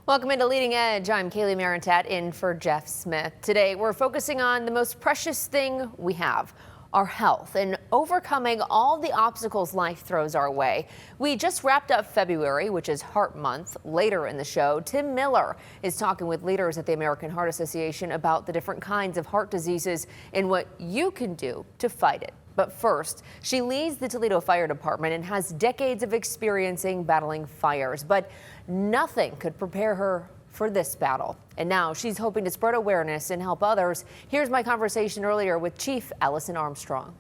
Welcome into Leading Edge. I'm Kaylee Marantat in for Jeff Smith. Today, we're focusing on the most precious thing we have, our health, and overcoming all the obstacles life throws our way. We just wrapped up February, which is Heart Month. Later in the show, Tim Miller is talking with leaders at the American Heart Association about the different kinds of heart diseases and what you can do to fight it. But first, she leads the Toledo Fire Department and has decades of experience battling fires. But nothing could prepare her for this battle. And now she's hoping to spread awareness and help others. Here's my conversation earlier with Chief Allison Armstrong.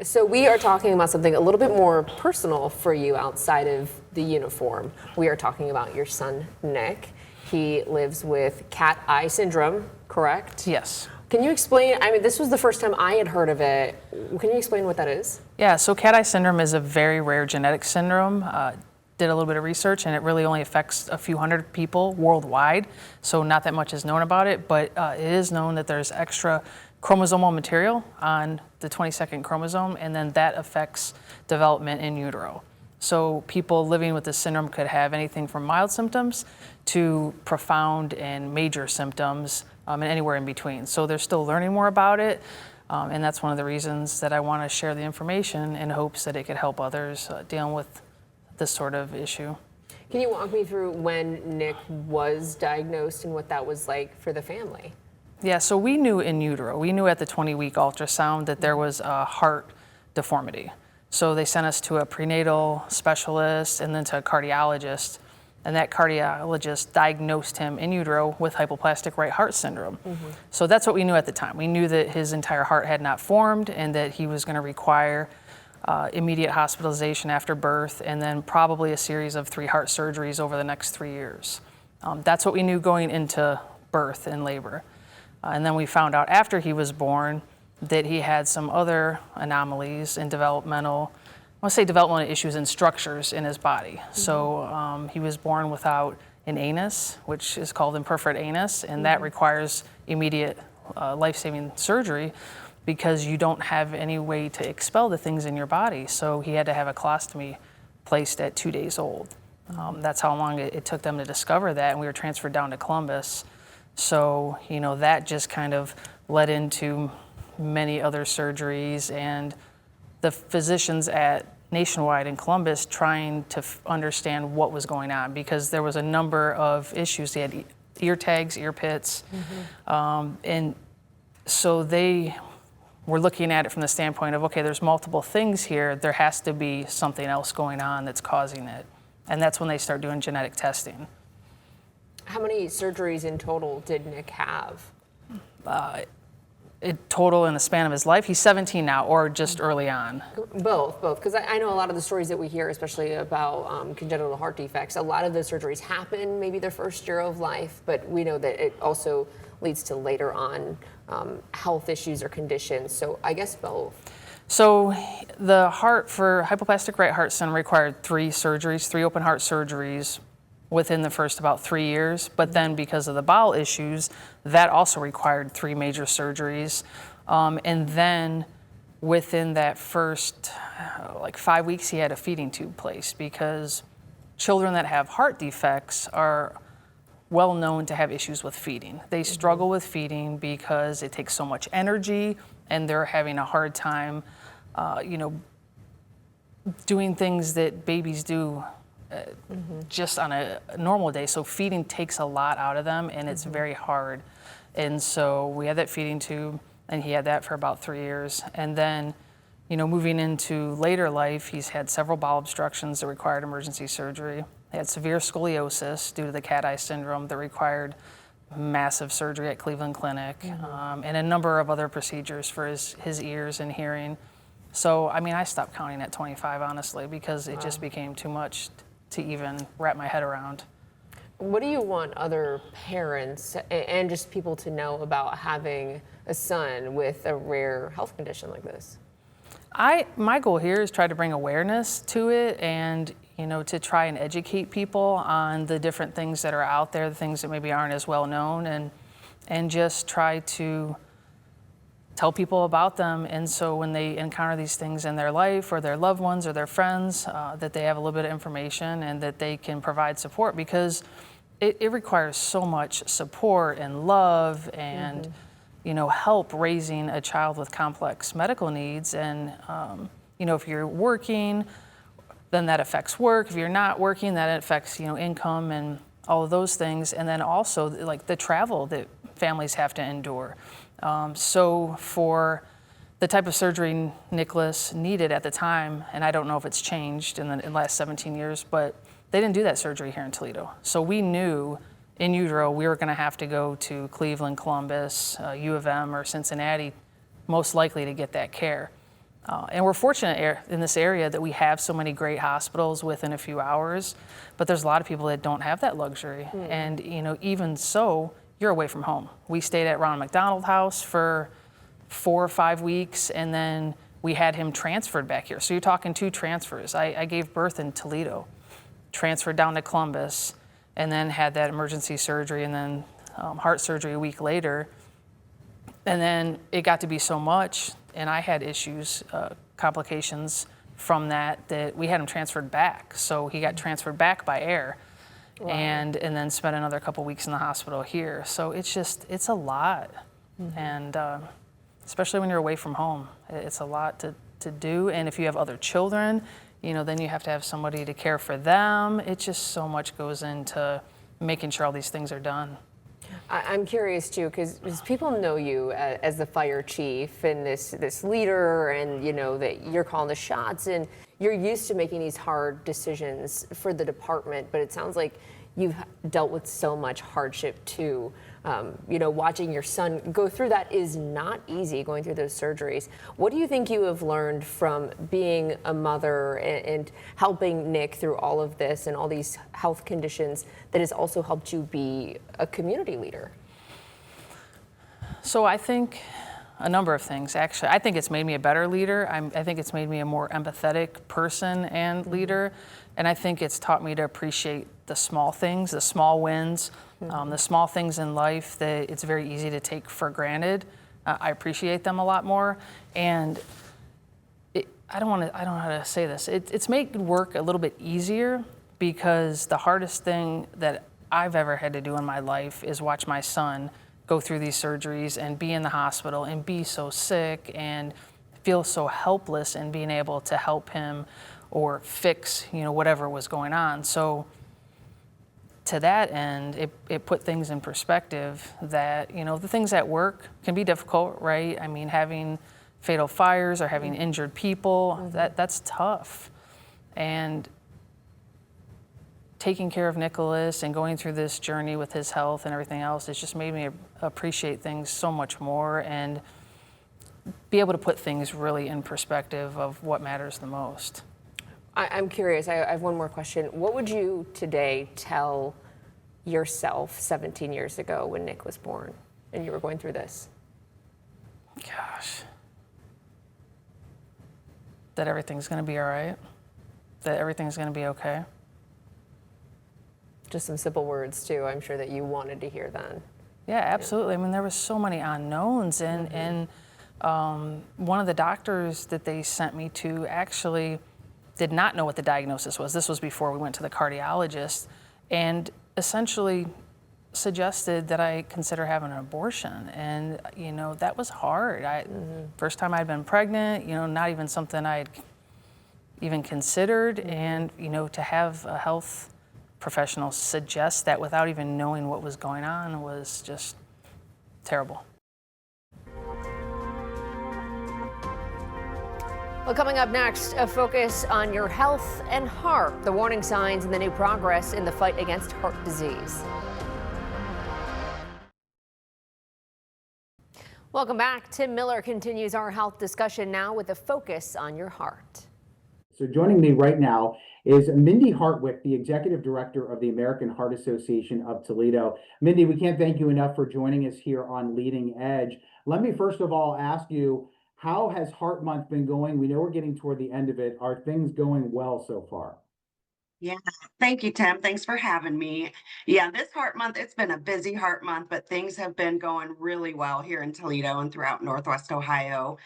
So we are talking about something a little bit more personal for you outside of the uniform. We are talking about your son, Nick. He lives with cat eye syndrome, correct? Yes. Can you explain, this was the first time I had heard of it. Can you explain what that is? Yeah, so cat eye syndrome is a very rare genetic syndrome. Did a little bit of research, and it really only affects a few hundred people worldwide, so not that much is known about it, but it is known that there's extra chromosomal material on the 22nd chromosome, and then that affects development in utero. So people living with this syndrome could have anything from mild symptoms to profound and major symptoms, and anywhere in between. So they're still learning more about it, and that's one of the reasons that I want to share the information in hopes that it could help others dealing with this sort of issue. Can you walk me through when Nick was diagnosed and what that was like for the family? Yeah, so we knew in utero, we knew at the 20-week ultrasound that there was a heart deformity. So they sent us to a prenatal specialist and then to a cardiologist. And that cardiologist diagnosed him in utero with hypoplastic right heart syndrome. So that's what we knew at the time. We knew that his entire heart had not formed and that he was going to require immediate hospitalization after birth and then probably a series of 3 heart surgeries over the next 3 years. That's what we knew going into birth and labor. And then we found out after he was born that he had some other anomalies in developmental issues and structures in his body. So he was born without an anus, which is called imperforate anus, and that requires immediate life-saving surgery because you don't have any way to expel the things in your body. So he had to have a colostomy placed at 2 days old. That's how long it took them to discover that, and we were transferred down to Columbus. So, that just kind of led into many other surgeries, and the physicians at Nationwide in Columbus trying to understand what was going on because there was a number of issues. They had ear tags, ear pits, and so they were looking at it from the standpoint of, okay, there's multiple things here. There has to be something else going on that's causing it, and that's when they start doing genetic testing. How many surgeries in total did Nick have? Total in the span of his life, he's 17 now, or just early on? Both, because I know a lot of the stories that we hear, especially about congenital heart defects, a lot of the surgeries happen maybe their first year of life, but we know that it also leads to later on health issues or conditions, so I guess both. So the heart for hypoplastic right heart syndrome required 3 surgeries, 3 open heart surgeries within the first about 3 years, but then because of the bowel issues, that also required 3 major surgeries. And then within that first 5 weeks, he had a feeding tube placed because children that have heart defects are well known to have issues with feeding. They struggle with feeding because it takes so much energy and they're having a hard time, doing things that babies do just on a normal day. So feeding takes a lot out of them and it's very hard. And so we had that feeding tube and he had that for about 3 years. And then, moving into later life, he's had several bowel obstructions that required emergency surgery. He had severe scoliosis due to the cat eye syndrome that required massive surgery at Cleveland Clinic, and a number of other procedures for his ears and hearing. So, I stopped counting at 25, honestly, because it just became too much to even wrap my head around. What do you want other parents and just people to know about having a son with a rare health condition like this? My goal here is try to bring awareness to it and, to try and educate people on the different things that are out there, the things that maybe aren't as well known, and just try to tell people about them. And so when they encounter these things in their life or their loved ones or their friends, that they have a little bit of information and that they can provide support, because it requires so much support and love and help raising a child with complex medical needs. And if you're working, then that affects work. If you're not working, that affects income and all of those things. And then also like the travel that families have to endure. So for the type of surgery Nicholas needed at the time, and I don't know if it's changed in the last 17 years, but they didn't do that surgery here in Toledo. So we knew in utero we were going to have to go to Cleveland, Columbus, U of M, or Cincinnati, most likely to get that care. And we're fortunate in this area that we have so many great hospitals within a few hours, but there's a lot of people that don't have that luxury. And even so, you're away from home. We stayed at Ronald McDonald House for 4 or 5 weeks, and then we had him transferred back here. So you're talking 2 transfers. I gave birth in Toledo, transferred down to Columbus, and then had that emergency surgery and then heart surgery a week later. And then it got to be so much, and I had issues, complications from that we had him transferred back. So he got transferred back by air. Wow. and then spent another couple weeks in the hospital here. So it's a lot. And especially when you're away from home, it's a lot to do. And if you have other children, then you have to have somebody to care for them. It's just so much goes into making sure all these things are done. I'm curious too, because people know you as the fire chief and this leader, and that you're calling the shots, and you're used to making these hard decisions for the department. But it sounds like you've dealt with so much hardship too. Watching your son go through that is not easy, going through those surgeries. What do you think you have learned from being a mother and helping Nick through all of this and all these health conditions that has also helped you be a community leader? So I think a number of things, actually. I think it's made me a better leader. I think it's made me a more empathetic person and leader. And I think it's taught me to appreciate the small things, the small wins, the small things in life that it's very easy to take for granted. I appreciate them a lot more. And I don't know how to say this. It's made work a little bit easier, because the hardest thing that I've ever had to do in my life is watch my son go through these surgeries and be in the hospital and be so sick and feel so helpless in being able to help him or fix, whatever was going on. So to that end, it put things in perspective that, the things at work can be difficult, right? I mean, having fatal fires or having injured people, that's tough. And taking care of Nicholas and going through this journey with his health and everything else, it's just made me appreciate things so much more and be able to put things really in perspective of what matters the most. I'm curious, I have one more question. What would you today tell yourself 17 years ago when Nick was born and you were going through this? Gosh. That everything's gonna be all right. That everything's gonna be okay. Just some simple words too, I'm sure that you wanted to hear then. Yeah, absolutely. I mean, there was so many unknowns, and one of the doctors that they sent me to actually did not know what the diagnosis was. This was before we went to the cardiologist, and essentially suggested that I consider having an abortion. And, that was hard. First time I'd been pregnant, not even something I'd even considered. And, to have a health professional suggest that without even knowing what was going on was just terrible. Well, coming up next, a focus on your health and heart, the warning signs and the new progress in the fight against heart disease. Welcome back. Tim Miller continues our health discussion now with a focus on your heart. So joining me right now is Mindy Hartwick, the Executive Director of the American Heart Association of Toledo. Mindy, we can't thank you enough for joining us here on Leading Edge. Let me first of all ask you, how has Heart Month been going? We know we're getting toward the end of it. Are things going well so far? Yeah, thank you, Tim. Thanks for having me. Yeah, this Heart Month, it's been a busy Heart Month, but things have been going really well here in Toledo and throughout Northwest Ohio.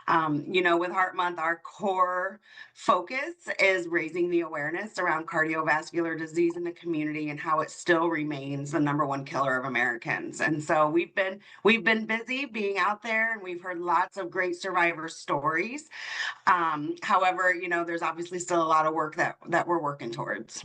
With Heart Month, our core focus is raising the awareness around cardiovascular disease in the community and how it still remains the number one killer of Americans. And so we've been busy being out there, and we've heard lots of great survivor stories. However, there's obviously still a lot of work that we're working towards.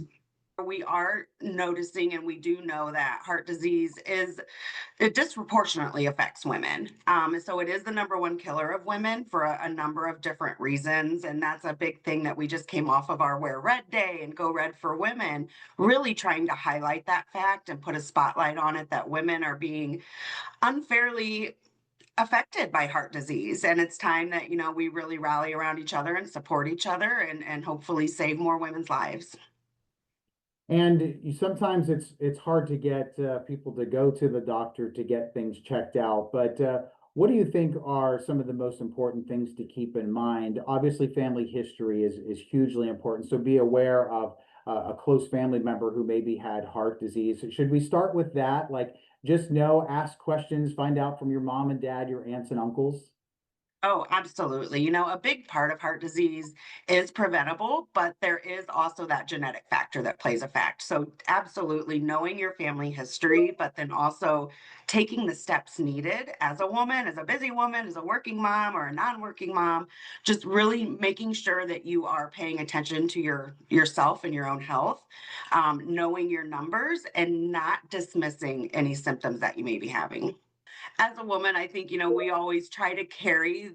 We are noticing, and we do know that heart disease it disproportionately affects women. And so it is the number one killer of women for a number of different reasons. And that's a big thing that we just came off of our Wear Red Day and Go Red for Women, really trying to highlight that fact and put a spotlight on it, that women are being unfairly affected by heart disease. And it's time that, we really rally around each other and support each other, and hopefully save more women's lives. And sometimes it's hard to get people to go to the doctor to get things checked out. But what do you think are some of the most important things to keep in mind? Obviously, family history is hugely important. So be aware of a close family member who maybe had heart disease. Should we start with that? Like, just know, ask questions, find out from your mom and dad, your aunts and uncles. Oh, absolutely. A big part of heart disease is preventable, but there is also that genetic factor that plays a fact. So, absolutely knowing your family history, but then also taking the steps needed as a woman, as a busy woman, as a working mom or a non-working mom, just really making sure that you are paying attention to yourself and your own health, knowing your numbers and not dismissing any symptoms that you may be having. As a woman, I think, we always try to carry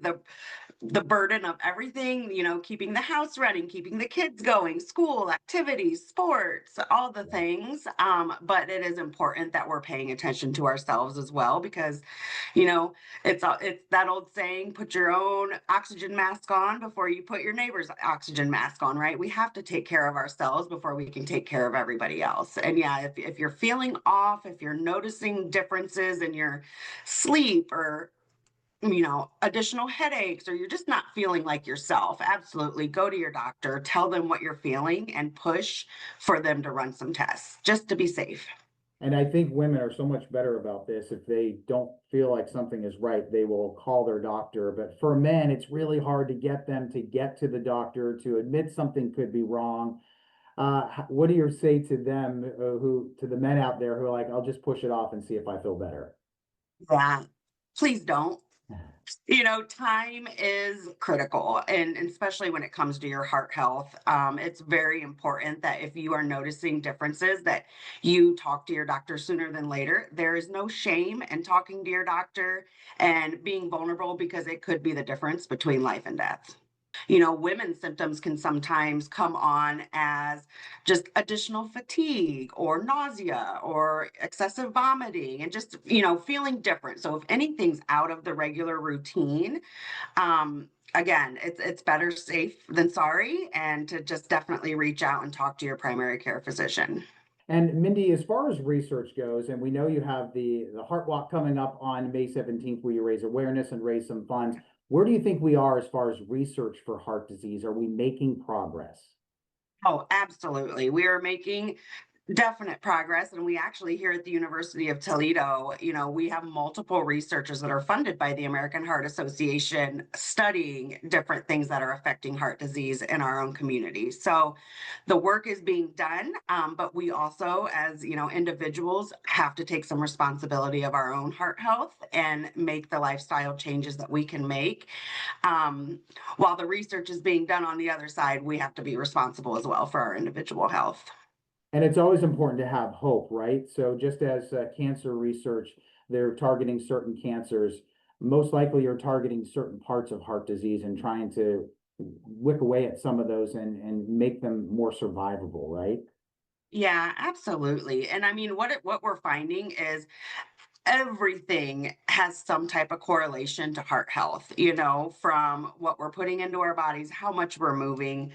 the burden of everything, keeping the house running, keeping the kids going, school, activities, sports, all the things. But it is important that we're paying attention to ourselves as well, because, you know, it's that old saying, put your own oxygen mask on before you put your neighbor's oxygen mask on, right? We have to take care of ourselves before we can take care of everybody else. And yeah, if you're feeling off, if you're noticing differences in your sleep, or additional headaches, or you're just not feeling like yourself, absolutely go to your doctor, tell them what you're feeling, and push for them to run some tests just to be safe. And I think women are so much better about this. If they don't feel like something is right, they will call their doctor. But for men, it's really hard to get them to get to the doctor to admit something could be wrong. What do you say to them, to the men out there who are like, I'll just push it off and see if I feel better? Yeah, please don't. Time is critical, and especially when it comes to your heart health. It's very important that if you are noticing differences, that you talk to your doctor sooner than later. There is no shame in talking to your doctor and being vulnerable, because it could be the difference between life and death. Women's symptoms can sometimes come on as just additional fatigue or nausea or excessive vomiting, and just, feeling different. So if anything's out of the regular routine, again, it's better safe than sorry, and to just definitely reach out and talk to your primary care physician. And Mindy, as far as research goes, and we know you have the Heart Walk coming up on May 17th, where you raise awareness and raise some funds. Where do you think we are as far as research for heart disease? Are we making progress? Oh, absolutely. We are making definite progress. And we actually, here at the University of Toledo, we have multiple researchers that are funded by the American Heart Association studying different things that are affecting heart disease in our own community. So the work is being done, but we also, as individuals, have to take some responsibility of our own heart health and make the lifestyle changes that we can make. Um, while the research is being done on the other side, we have to be responsible as well for our individual health. And it's always important to have hope, right? So just as cancer research, they're targeting certain cancers, most likely you're targeting certain parts of heart disease and trying to wick away at some of those and make them more survivable, right? Yeah, absolutely. And I mean, what we're finding is everything has some type of correlation to heart health, from what we're putting into our bodies, how much we're moving.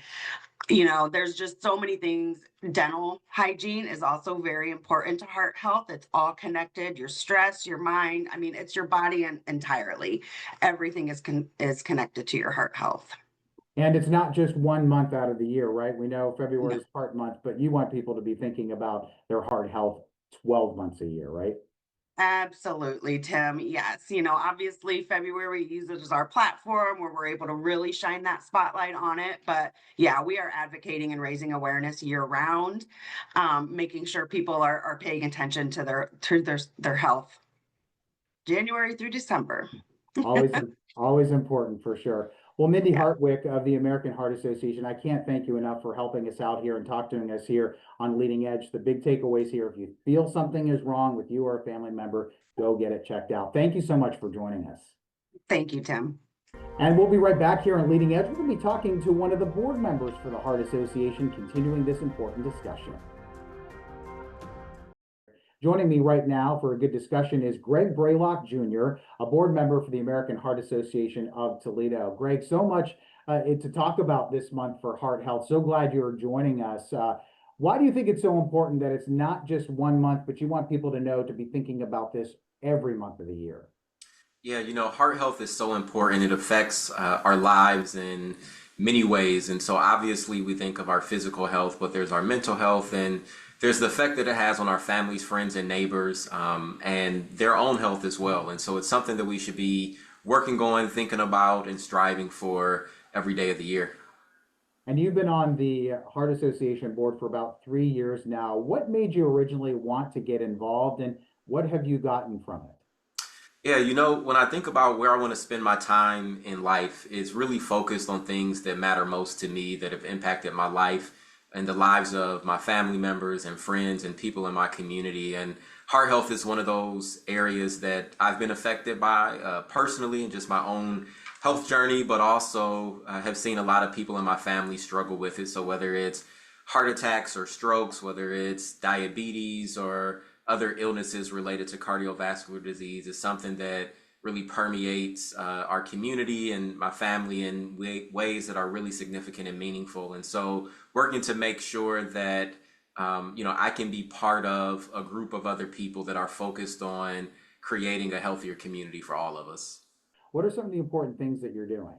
There's just so many things. Dental hygiene is also very important to heart health. It's all connected. Your stress, your mind, I mean, it's your body entirely. Everything is connected to your heart health. And it's not just 1 month out of the year, right? We know No. February is heart month, but you want people to be thinking about their heart health 12 months a year, right? Absolutely, Tim. Yes. You know, obviously, February we use it as our platform where we're able to really shine that spotlight on it. But yeah, we are advocating and raising awareness year round, making sure people are paying attention to their health, January through December. Always, always important for sure. Well, Mindy Yeah. Hartwick of the American Heart Association, I can't thank you enough for helping us out here and talking to us here on Leading Edge. The big takeaways here, if you feel something is wrong with you or a family member, go get it checked out. Thank you so much for joining us. Thank you, Tim. And we'll be right back here on Leading Edge. We're going to be talking to one of the board members for the Heart Association, continuing this important discussion. Joining me right now for a good discussion is Greg Braylock Jr., a board member for the American Heart Association of Toledo. Greg, so much to talk about this month for heart health. So glad you're joining us. Why do you think it's so important that it's not just 1 month, but you want people to know to be thinking about this every month of the year? Yeah, heart health is so important. It affects our lives in many ways. And so obviously we think of our physical health, but there's our mental health and there's the effect that it has on our families, friends, and neighbors, and their own health as well. And so it's something that we should be working on, thinking about, and striving for every day of the year. And you've been on the Heart Association board for about 3 years now. What made you originally want to get involved, and what have you gotten from it? Yeah, when I think about where I want to spend my time in life, it's really focused on things that matter most to me, that have impacted my life and the lives of my family members and friends and people in my community. And heart health is one of those areas that I've been affected by personally and just my own health journey, but also have seen a lot of people in my family struggle with it. So whether it's heart attacks or strokes, whether it's diabetes or other illnesses related to cardiovascular disease, is something that really permeates our community and my family in ways that are really significant and meaningful. And so working to make sure that I can be part of a group of other people that are focused on creating a healthier community for all of us. What are some of the important things that you're doing?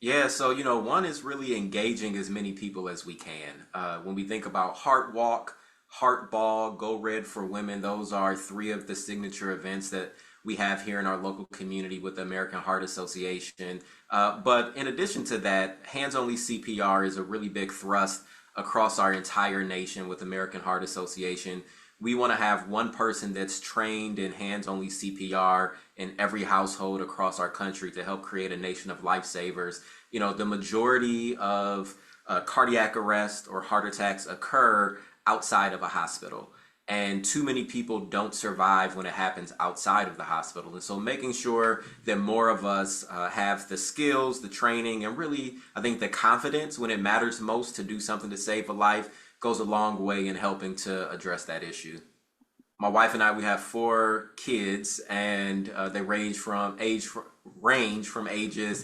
Yeah, so one is really engaging as many people as we can. When we think about Heart Walk, Heart Ball, Go Red for Women, those are three of the signature events that we have here in our local community with the American Heart Association. But in addition to that, Hands Only CPR is a really big thrust across our entire nation with American Heart Association. We want to have one person that's trained in hands only CPR in every household across our country to help create a nation of lifesavers. The majority of cardiac arrest or heart attacks occur outside of a hospital. And too many people don't survive when it happens outside of the hospital. And so making sure that more of us have the skills, the training, and really, I think the confidence when it matters most to do something to save a life goes a long way in helping to address that issue. My wife and I, we have 4 kids, and they range from ages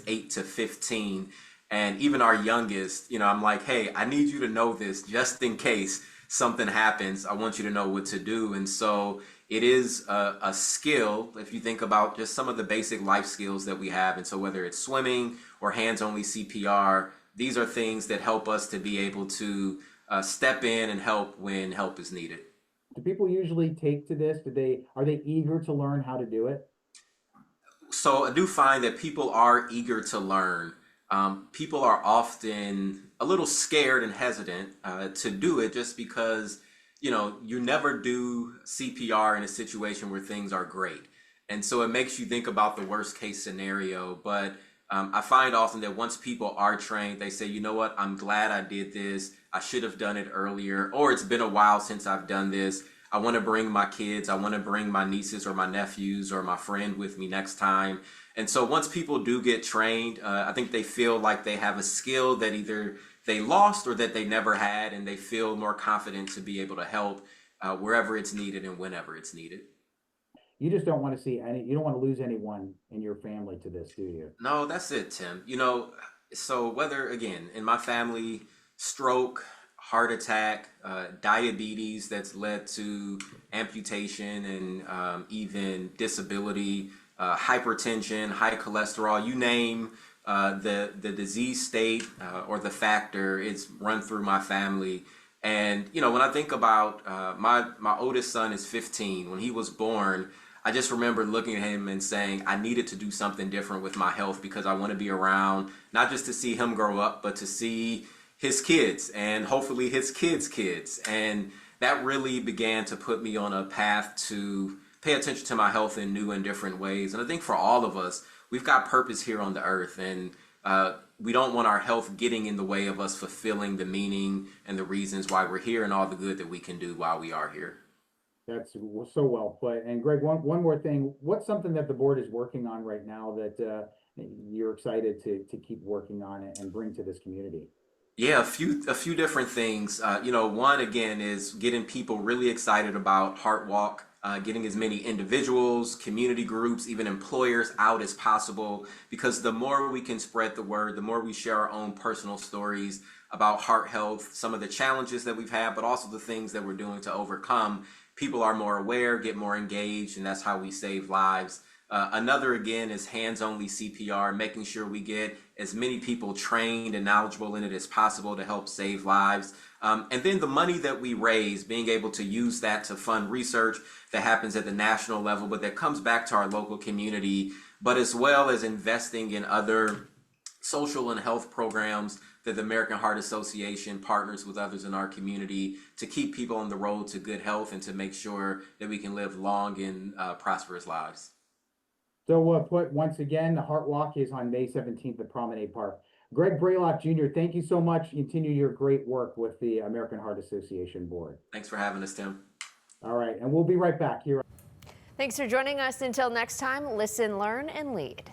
8 to 15. And even our youngest, I'm like, hey, I need you to know this just in case something happens. I want you to know what to do. And so it is a skill if you think about just some of the basic life skills that we have. And so whether it's swimming or hands only CPR, these are things that help us to be able to step in and help when help is needed. Do people usually take to this? Are they eager to learn how to do it? So I do find that people are eager to learn. People are often a little scared and hesitant to do it just because, you never do CPR in a situation where things are great. And so it makes you think about the worst case scenario. But I find often that once people are trained, they say, you know what, I'm glad I did this. I should have done it earlier, or it's been a while since I've done this. I want to bring my kids, I want to bring my nieces or my nephews or my friend with me next time. And so once people do get trained, I think they feel like they have a skill that either they lost or that they never had, and they feel more confident to be able to help wherever it's needed and whenever it's needed. You just don't want to you don't want to lose anyone in your family to this, do you? No, that's it, Tim. So whether, again, in my family, stroke, heart attack, diabetes that's led to amputation and even disability, hypertension, high cholesterol, you name the disease state or the factor is run through my family. And you know, when I think about my oldest son is 15. When he was born, I just remember looking at him and saying I needed to do something different with my health because I want to be around not just to see him grow up, but to see his kids and hopefully his kids' kids. And that really began to put me on a path to pay attention to my health in new and different ways. And I think for all of us, we've got purpose here on the earth, and we don't want our health getting in the way of us fulfilling the meaning and the reasons why we're here and all the good that we can do while we are here. That's so well put. And Greg, one more thing. What's something that the board is working on right now that you're excited to keep working on it and bring to this community? Yeah, a few different things. You know, one again is getting people really excited about Heart Walk, getting as many individuals, community groups, even employers out as possible. Because the more we can spread the word, the more we share our own personal stories about heart health, some of the challenges that we've had, but also the things that we're doing to overcome. People are more aware, get more engaged, and that's how we save lives. Another, again, is hands-only CPR, making sure we get as many people trained and knowledgeable in it as possible to help save lives. And then the money that we raise, being able to use that to fund research that happens at the national level, but that comes back to our local community, but as well as investing in other social and health programs that the American Heart Association partners with others in our community to keep people on the road to good health and to make sure that we can live long and prosperous lives. So put once again, the Heart Walk is on May 17th at Promenade Park. Greg Braylock Jr., thank you so much. Continue your great work with the American Heart Association Board. Thanks for having us, Tim. All right, and we'll be right back here. Thanks for joining us. Until next time, listen, learn, and lead.